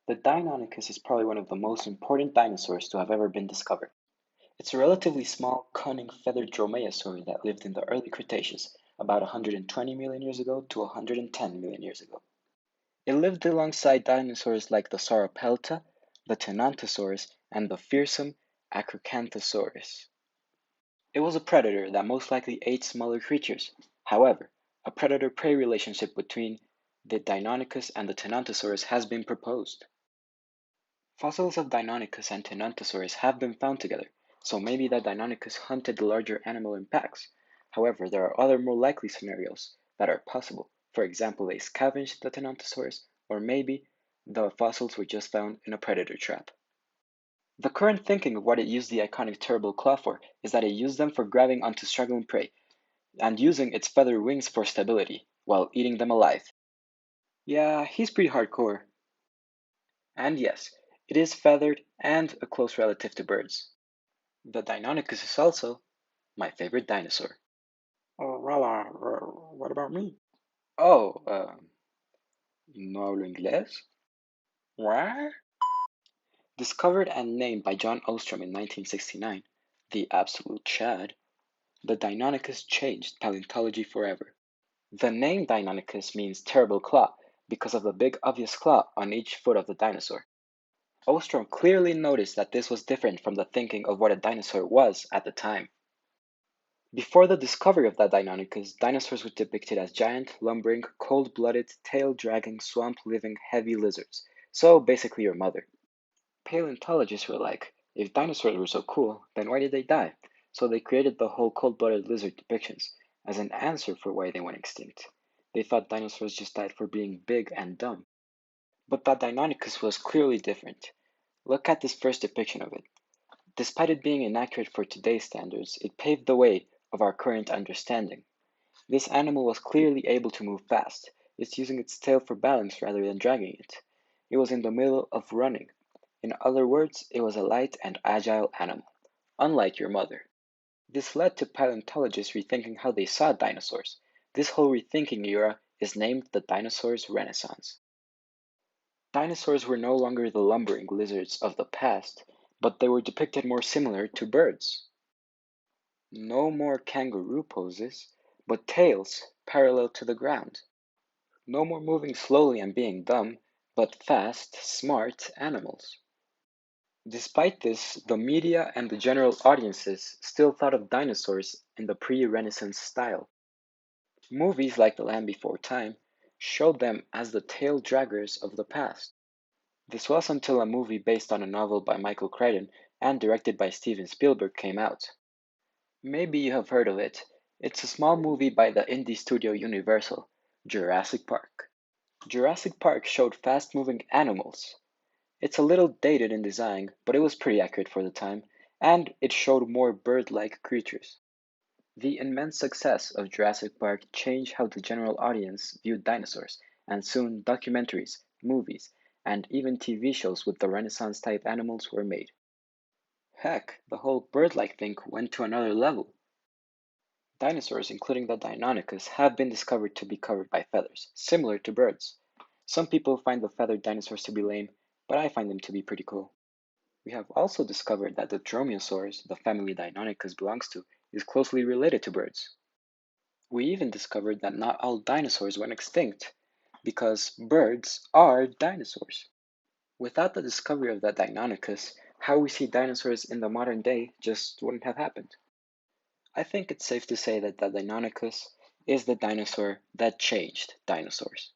The Deinonychus is probably one of the most important dinosaurs to have ever been discovered. It's a relatively small, cunning, feathered dromaeosaur that lived in the early Cretaceous, about 120 million years ago to 110 million years ago. It lived alongside dinosaurs like the Sauropelta, the Tenontosaurus, and the fearsome Acrocanthosaurus. It was a predator that most likely ate smaller creatures. However, a predator-prey relationship between the Deinonychus and the Tenontosaurus has been proposed. Fossils of Deinonychus and Tenontosaurus have been found together, so maybe that Deinonychus hunted the larger animal in packs. However, there are other more likely scenarios that are possible. For example, they scavenged the Tenontosaurus, or maybe the fossils were just found in a predator trap. The current thinking of what it used the iconic terrible claw for is that it used them for grabbing onto struggling prey and using its feathered wings for stability, while eating them alive. Yeah, he's pretty hardcore. And yes, it is feathered and a close relative to birds. The Deinonychus is also my favorite dinosaur. What about me? Oh, no hablo inglés? What? Discovered and named by John Ostrom in 1969, the absolute Chad, the Deinonychus changed paleontology forever. The name Deinonychus means terrible claw because of the big obvious claw on each foot of the dinosaur. Ostrom clearly noticed that this was different from the thinking of what a dinosaur was at the time. Before the discovery of the Deinonychus, dinosaurs were depicted as giant, lumbering, cold-blooded, tail-dragging, swamp-living, heavy lizards. So basically your mother. Paleontologists were like, if dinosaurs were so cool, then why did they die? So they created the whole cold-blooded lizard depictions as an answer for why they went extinct. They thought dinosaurs just died for being big and dumb. But that Deinonychus was clearly different. Look at this first depiction of it. Despite it being inaccurate for today's standards, it paved the way of our current understanding. This animal was clearly able to move fast. It's using its tail for balance rather than dragging it. It was in the middle of running. In other words, it was a light and agile animal, unlike your mother. This led to paleontologists rethinking how they saw dinosaurs. This whole rethinking era is named the Dinosaurs Renaissance. Dinosaurs were no longer the lumbering lizards of the past, but they were depicted more similar to birds. No more kangaroo poses, but tails parallel to the ground. No more moving slowly and being dumb, but fast, smart animals. Despite this, the media and the general audiences still thought of dinosaurs in the pre-Renaissance style. Movies like The Land Before Time showed them as the tail draggers of the past. This was until a movie based on a novel by Michael Crichton and directed by Steven Spielberg came out. Maybe you have heard of it. It's a small movie by the indie studio Universal, Jurassic Park. Jurassic Park showed fast moving animals. It's a little dated in design, but it was pretty accurate for the time, and it showed more bird like creatures. The immense success of Jurassic Park changed how the general audience viewed dinosaurs, and soon documentaries, movies, and even TV shows with the Renaissance type animals were made. Heck, the whole bird like thing went to another level. Dinosaurs, including the Deinonychus, have been discovered to be covered by feathers, similar to birds. Some people find the feathered dinosaurs to be lame, but I find them to be pretty cool. We have also discovered that the dromaeosaurs the family Deinonychus belongs to is closely related to birds. We even discovered that not all dinosaurs went extinct, because birds are dinosaurs. Without the discovery of the Deinonychus, how we see dinosaurs in the modern day just wouldn't have happened. I think it's safe to say that the Deinonychus is the dinosaur that changed dinosaurs.